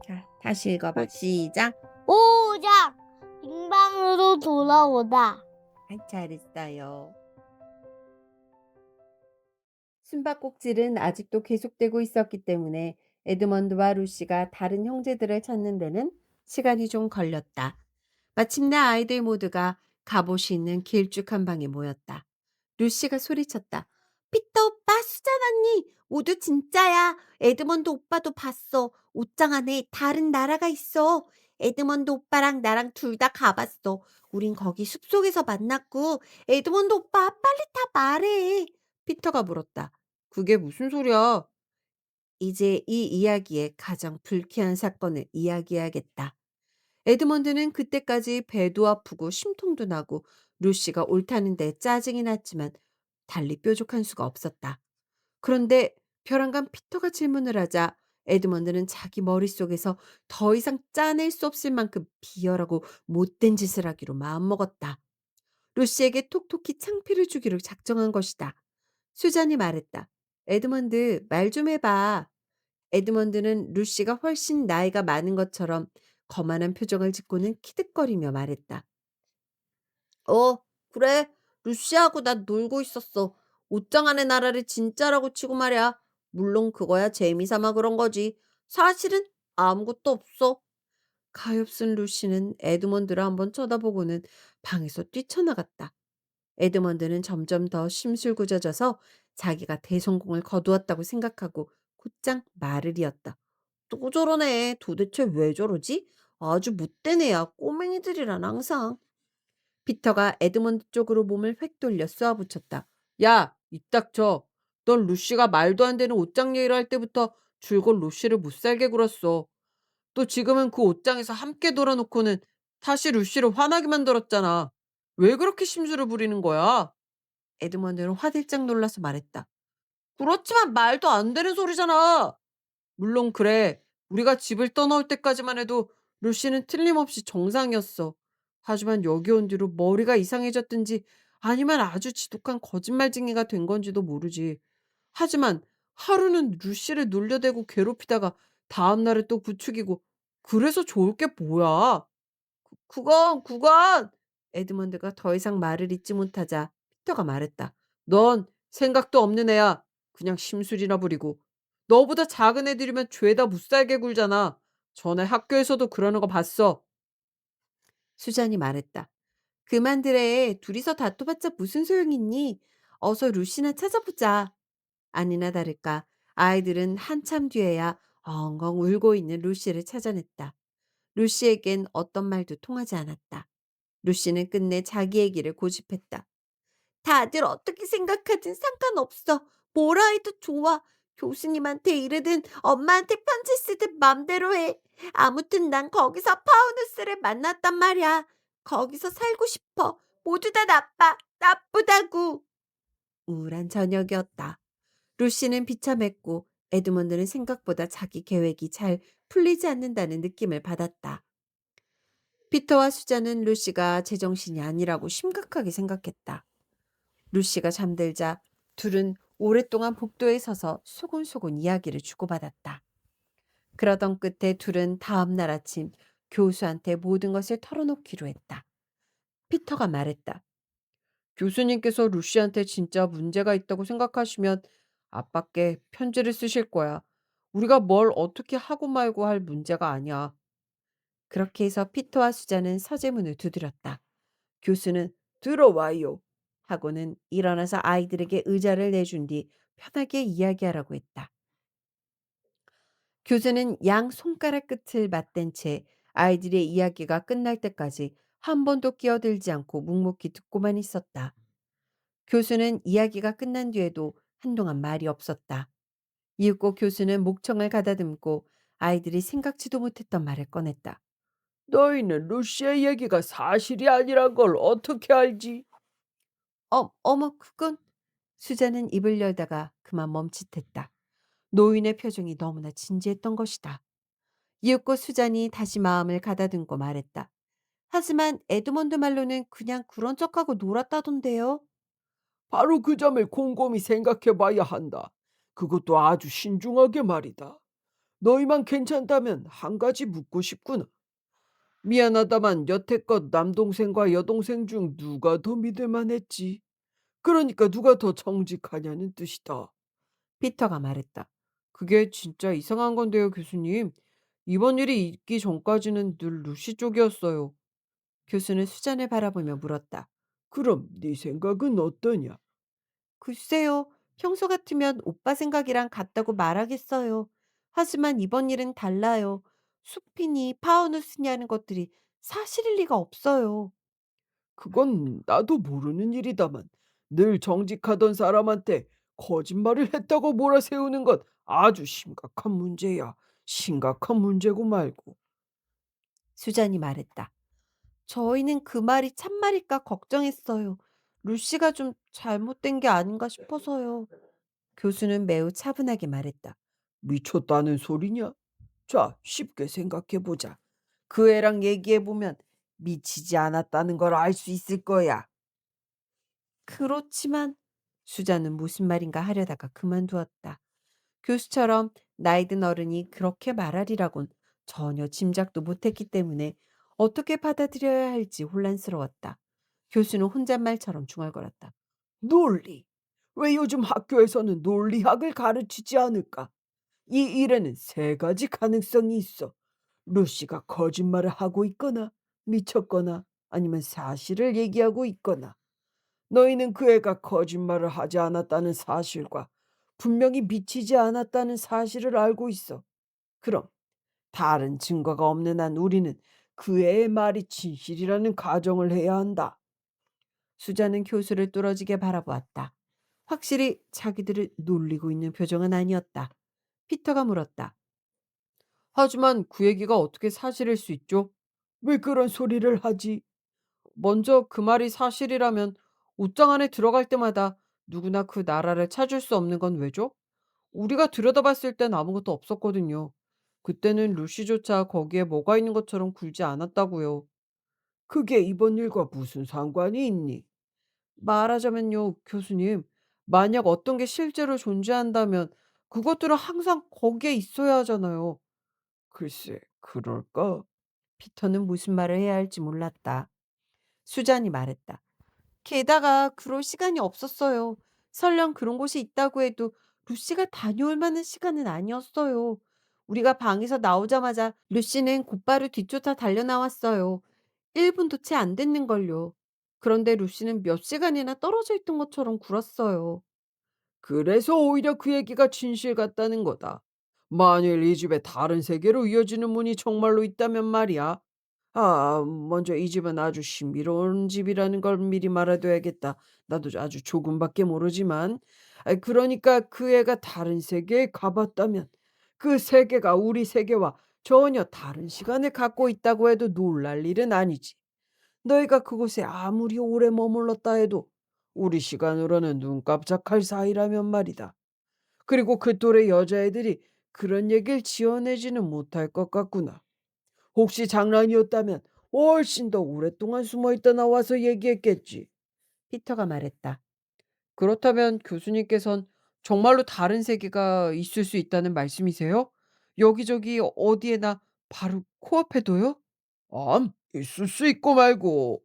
자, 다시 읽어봐. 시작. 오작! 빙방으로 돌아오다. 아이, 잘했어요. 숨바꼭질은 아직도 계속되고 있었기 때문에 에드먼드와 루시가 다른 형제들을 찾는 데는 시간이 좀 걸렸다. 마침내 아이들 모두가 갑옷이 있는 길쭉한 방에 모였다. 루시가 소리쳤다. 피터 오빠, 수잔 언니, 모두 진짜야. 에드먼드 오빠도 봤어. 옷장 안에 다른 나라가 있어. 에드먼드 오빠랑 나랑 둘 다 가봤어. 우린 거기 숲속에서 만났고. 에드먼드 오빠, 빨리 다 말해. 피터가 물었다. 그게 무슨 소리야? 이제 이 이야기의 가장 불쾌한 사건을 이야기해야겠다. 에드먼드는 그때까지 배도 아프고 심통도 나고 루시가 옳다는데 짜증이 났지만 달리 뾰족한 수가 없었다. 그런데 벼랑간 피터가 질문을 하자 에드먼드는 자기 머릿속에서 더 이상 짜낼 수 없을 만큼 비열하고 못된 짓을 하기로 마음먹었다. 루시에게 톡톡히 창피를 주기로 작정한 것이다. 수잔이 말했다. 에드먼드, 말 좀 해봐. 에드먼드는 루시가 훨씬 나이가 많은 것처럼 거만한 표정을 짓고는 키득거리며 말했다. 어, 그래. 루시하고 나 놀고 있었어. 옷장 안의 나라를 진짜라고 치고 말이야. 물론 그거야 재미삼아 그런 거지. 사실은 아무것도 없어. 가엾은 루시는 에드먼드를 한번 쳐다보고는 방에서 뛰쳐나갔다. 에드먼드는 점점 더 심술궂어져서 자기가 대성공을 거두었다고 생각하고 곧장 말을 이었다. 또 저러네. 도대체 왜 저러지? 아주 못된 애야. 꼬맹이들이란 항상. 피터가 에드먼드 쪽으로 몸을 획 돌려 쏘아붙였다. 야, 이딱쳐. 넌 루시가 말도 안 되는 옷장 얘기를 할 때부터 줄곧 루시를 못살게 굴었어. 또 지금은 그 옷장에서 함께 놀아놓고는 다시 루시를 화나게 만들었잖아. 왜 그렇게 심술을 부리는 거야? 에드먼드는 화들짝 놀라서 말했다. 그렇지만 말도 안 되는 소리잖아. 물론 그래. 우리가 집을 떠나올 때까지만 해도 루시는 틀림없이 정상이었어. 하지만 여기 온 뒤로 머리가 이상해졌든지 아니면 아주 지독한 거짓말쟁이가 된 건지도 모르지. 하지만 하루는 루시를 놀려대고 괴롭히다가 다음 날에 또 부추기고 그래서 좋을 게 뭐야? 그건 에드먼드가 더 이상 말을 잇지 못하자 피터가 말했다. 넌 생각도 없는 애야. 그냥 심술이나 부리고. 너보다 작은 애들이면 죄다 못살게 굴잖아. 전에 학교에서도 그러는 거 봤어. 수잔이 말했다. 그만들래. 둘이서 다퉈봤자 무슨 소용있니? 어서 루시나 찾아보자. 아니나 다를까 아이들은 한참 뒤에야 엉엉 울고 있는 루시를 찾아냈다. 루시에겐 어떤 말도 통하지 않았다. 루시는 끝내 자기 얘기를 고집했다. 다들 어떻게 생각하든 상관없어. 뭐라 해도 좋아. 교수님한테 이르든 엄마한테 편지 쓰든 맘대로 해. 아무튼 난 거기서 파우누스를 만났단 말이야. 거기서 살고 싶어. 모두 다 나빠. 나쁘다고. 우울한 저녁이었다. 루시는 비참했고 에드먼드는 생각보다 자기 계획이 잘 풀리지 않는다는 느낌을 받았다. 피터와 수자는 루시가 제정신이 아니라고 심각하게 생각했다. 루시가 잠들자 둘은 오랫동안 복도에 서서 소곤소곤 이야기를 주고받았다. 그러던 끝에 둘은 다음 날 아침 교수한테 모든 것을 털어놓기로 했다. 피터가 말했다. 교수님께서 루시한테 진짜 문제가 있다고 생각하시면 아빠께 편지를 쓰실 거야. 우리가 뭘 어떻게 하고 말고 할 문제가 아니야. 그렇게 해서 피터와 수자는 서재문을 두드렸다. 교수는 들어와요 하고는 일어나서 아이들에게 의자를 내준 뒤 편하게 이야기하라고 했다. 교수는 양 손가락 끝을 맞댄 채 아이들의 이야기가 끝날 때까지 한 번도 끼어들지 않고 묵묵히 듣고만 있었다. 교수는 이야기가 끝난 뒤에도 한동안 말이 없었다. 이윽고 교수는 목청을 가다듬고 아이들이 생각지도 못했던 말을 꺼냈다. 너희는 루시의 얘기가 사실이 아니란 걸 어떻게 알지? 어머, 그건... 수자는 입을 열다가 그만 멈칫했다. 노인의 표정이 너무나 진지했던 것이다. 이윽고 수잔이 다시 마음을 가다듬고 말했다. 하지만 에드먼드 말로는 그냥 그런 척하고 놀았다던데요. 바로 그 점을 곰곰이 생각해 봐야 한다. 그것도 아주 신중하게 말이다. 너희만 괜찮다면 한 가지 묻고 싶구나. 미안하다만 여태껏 남동생과 여동생 중 누가 더 믿을 만했지? 그러니까 누가 더 정직하냐는 뜻이다. 피터가 말했다. 그게 진짜 이상한 건데요, 교수님. 이번 일이 있기 전까지는 늘 루시 쪽이었어요. 교수는 수잔을 바라보며 물었다. 그럼 네 생각은 어떠냐? 글쎄요, 평소 같으면 오빠 생각이랑 같다고 말하겠어요. 하지만 이번 일은 달라요. 수피니, 파우누스니 하는 것들이 사실일 리가 없어요. 그건 나도 모르는 일이다만 늘 정직하던 사람한테 거짓말을 했다고 몰아세우는 건 아주 심각한 문제야. 심각한 문제고 말고. 수잔이 말했다. 저희는 그 말이 참말일까 걱정했어요. 루시가 좀 잘못된 게 아닌가 싶어서요. 교수는 매우 차분하게 말했다. 미쳤다는 소리냐? 자, 쉽게 생각해 보자. 그 애랑 얘기해 보면 미치지 않았다는 걸 알 수 있을 거야. 그렇지만 수잔은 무슨 말인가 하려다가 그만두었다. 교수처럼 나이 든 어른이 그렇게 말하리라곤 전혀 짐작도 못했기 때문에 어떻게 받아들여야 할지 혼란스러웠다. 교수는 혼잣말처럼 중얼거렸다. 논리. 왜 요즘 학교에서는 논리학을 가르치지 않을까? 이 일에는 세 가지 가능성이 있어. 루시가 거짓말을 하고 있거나 미쳤거나 아니면 사실을 얘기하고 있거나. 너희는 그 애가 거짓말을 하지 않았다는 사실과 분명히 미치지 않았다는 사실을 알고 있어. 그럼 다른 증거가 없는 한 우리는 그 애의 말이 진실이라는 가정을 해야 한다. 수자는 교수를 뚫어지게 바라보았다. 확실히 자기들을 놀리고 있는 표정은 아니었다. 피터가 물었다. 하지만 그 얘기가 어떻게 사실일 수 있죠? 왜 그런 소리를 하지? 먼저 그 말이 사실이라면 옷장 안에 들어갈 때마다 누구나 그 나라를 찾을 수 없는 건 왜죠? 우리가 들여다봤을 땐 아무것도 없었거든요. 그때는 루시조차 거기에 뭐가 있는 것처럼 굴지 않았다고요. 그게 이번 일과 무슨 상관이 있니? 말하자면요, 교수님, 만약 어떤 게 실제로 존재한다면 그것들은 항상 거기에 있어야 하잖아요. 글쎄, 그럴까? 피터는 무슨 말을 해야 할지 몰랐다. 수잔이 말했다. 게다가 그럴 시간이 없었어요. 설령 그런 곳이 있다고 해도 루시가 다녀올 만한 시간은 아니었어요. 우리가 방에서 나오자마자 루시는 곧바로 뒤쫓아 달려나왔어요. 1분도 채 안 됐는걸요. 그런데 루시는 몇 시간이나 떨어져 있던 것처럼 굴었어요. 그래서 오히려 그 얘기가 진실 같다는 거다. 만일 이 집에 다른 세계로 이어지는 문이 정말로 있다면 말이야. 먼저 이 집은 아주 신비로운 집이라는 걸 미리 말해둬야겠다. 나도 아주 조금밖에 모르지만. 그러니까 그 애가 다른 세계에 가봤다면 그 세계가 우리 세계와 전혀 다른 시간을 갖고 있다고 해도 놀랄 일은 아니지. 너희가 그곳에 아무리 오래 머물렀다 해도 우리 시간으로는 눈 깜짝할 사이라면 말이다. 그리고 그 또래 여자애들이 그런 얘기를 지어내지는 못할 것 같구나. 혹시 장난이었다면 훨씬 더 오랫동안 숨어있다 나와서 얘기했겠지. 피터가 말했다. 그렇다면 교수님께선 정말로 다른 세계가 있을 수 있다는 말씀이세요? 여기저기 어디에나 바로 코앞에도요? 있을 수 있고 말고.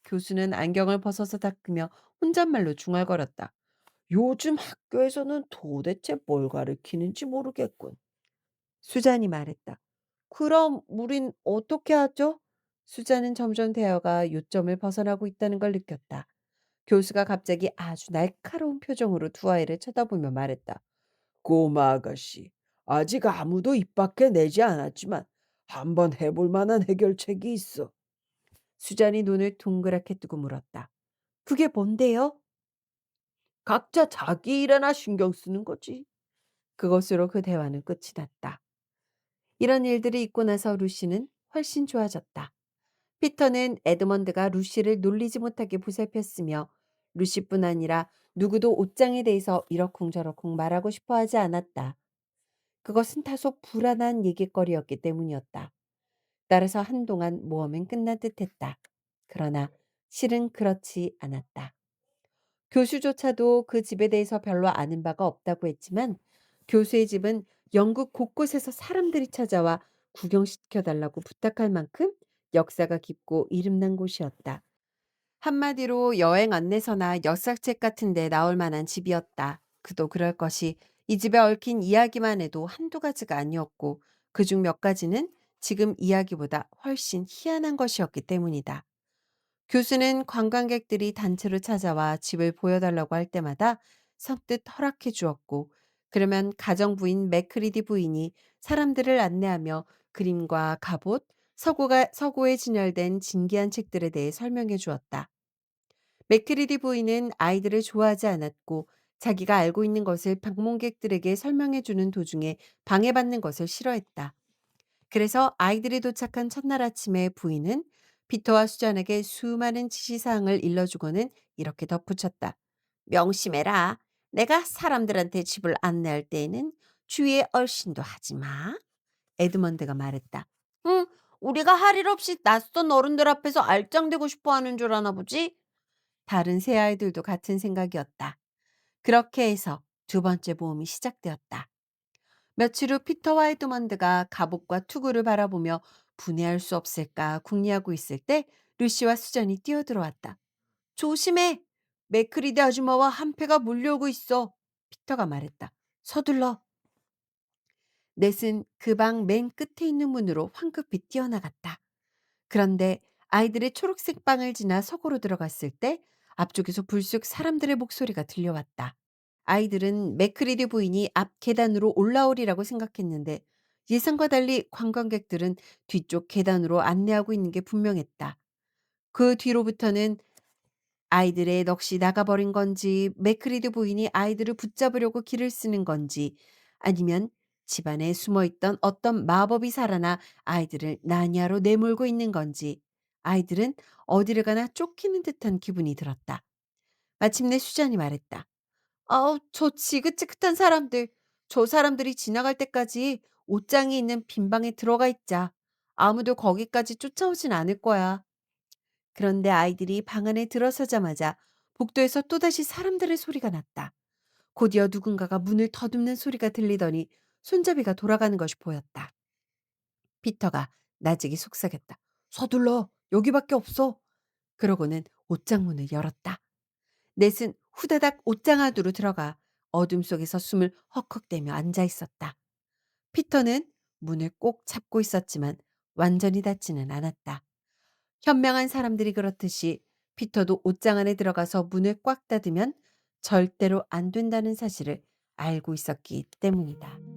교수는 안경을 벗어서 닦으며 혼잣말로 중얼거렸다. 요즘 학교에서는 도대체 뭘 가르치는지 모르겠군. 수잔이 말했다. 그럼 우린 어떻게 하죠? 수잔은 점점 대화가 요점을 벗어나고 있다는 걸 느꼈다. 교수가 갑자기 아주 날카로운 표정으로 두 아이를 쳐다보며 말했다. 꼬마 아가씨, 아직 아무도 입 밖에 내지 않았지만 한번 해볼 만한 해결책이 있어. 수잔이 눈을 동그랗게 뜨고 물었다. 그게 뭔데요? 각자 자기 일에나 신경 쓰는 거지. 그것으로 그 대화는 끝이 났다. 이런 일들이 있고 나서 루시는 훨씬 좋아졌다. 피터는 에드먼드가 루시를 놀리지 못하게 보살폈으며 루시뿐 아니라 누구도 옷장에 대해서 이러쿵저러쿵 말하고 싶어 하지 않았다. 그것은 다소 불안한 얘기거리였기 때문이었다. 따라서 한동안 모험은 끝난 듯했다. 그러나 실은 그렇지 않았다. 교수조차도 그 집에 대해서 별로 아는 바가 없다고 했지만 교수의 집은 영국 곳곳에서 사람들이 찾아와 구경시켜 달라고 부탁할 만큼 역사가 깊고 이름난 곳이었다. 한마디로 여행 안내서나 역사책 같은 데 나올 만한 집이었다. 그도 그럴 것이 이 집에 얽힌 이야기만 해도 한두 가지가 아니었고 그중 몇 가지는 지금 이야기보다 훨씬 희한한 것이었기 때문이다. 교수는 관광객들이 단체로 찾아와 집을 보여달라고 할 때마다 선뜻 허락해 주었고, 그러면 가정부인 매크리디 부인이 사람들을 안내하며 그림과 갑옷, 서고에 진열된 진기한 책들에 대해 설명해 주었다. 매크리디 부인은 아이들을 좋아하지 않았고, 자기가 알고 있는 것을 방문객들에게 설명해 주는 도중에 방해받는 것을 싫어했다. 그래서 아이들이 도착한 첫날 아침에 부인은 피터와 수잔에게 수많은 지시사항을 일러주고는 이렇게 덧붙였다. 명심해라. 내가 사람들한테 집을 안내할 때에는 주위에 얼씬도 하지 마. 에드먼드가 말했다. 응, 우리가 할 일 없이 낯선 어른들 앞에서 알짱대고 싶어 하는 줄 아나 보지? 다른 새 아이들도 같은 생각이었다. 그렇게 해서 두 번째 모험이 시작되었다. 며칠 후 피터와 에드먼드가 갑옷과 투구를 바라보며 분해할 수 없을까 궁리하고 있을 때 루시와 수잔이 뛰어들어왔다. 조심해! 매크리드 아줌마와 한패가 몰려오고 있어. 피터가 말했다. 서둘러. 넷은 그 방 맨 끝에 있는 문으로 황급히 뛰어나갔다. 그런데 아이들의 초록색 방을 지나 서고로 들어갔을 때 앞쪽에서 불쑥 사람들의 목소리가 들려왔다. 아이들은 매크리디 부인이 앞 계단으로 올라오리라고 생각했는데 예상과 달리 관광객들은 뒤쪽 계단으로 안내하고 있는 게 분명했다. 그 뒤로부터는 아이들의 넋이 나가버린 건지 매크리드 부인이 아이들을 붙잡으려고 길을 쓰는 건지 아니면 집안에 숨어있던 어떤 마법이 살아나 아이들을 나니아로 내몰고 있는 건지 아이들은 어디를 가나 쫓기는 듯한 기분이 들었다. 마침내 수잔이 말했다. 아우, 저 지긋지긋한 사람들. 저 사람들이 지나갈 때까지 옷장이 있는 빈 방에 들어가 있자. 아무도 거기까지 쫓아오진 않을 거야. 그런데 아이들이 방 안에 들어서자마자 복도에서 또다시 사람들의 소리가 났다. 곧이어 누군가가 문을 더듬는 소리가 들리더니 손잡이가 돌아가는 것이 보였다. 피터가 나직이 속삭였다. 서둘러. 여기밖에 없어. 그러고는 옷장 문을 열었다. 넷은 후다닥 옷장 안으로 들어가 어둠 속에서 숨을 헉헉대며 앉아 있었다. 피터는 문을 꼭 잡고 있었지만 완전히 닫지는 않았다. 현명한 사람들이 그렇듯이 피터도 옷장 안에 들어가서 문을 꽉 닫으면 절대로 안 된다는 사실을 알고 있었기 때문이다.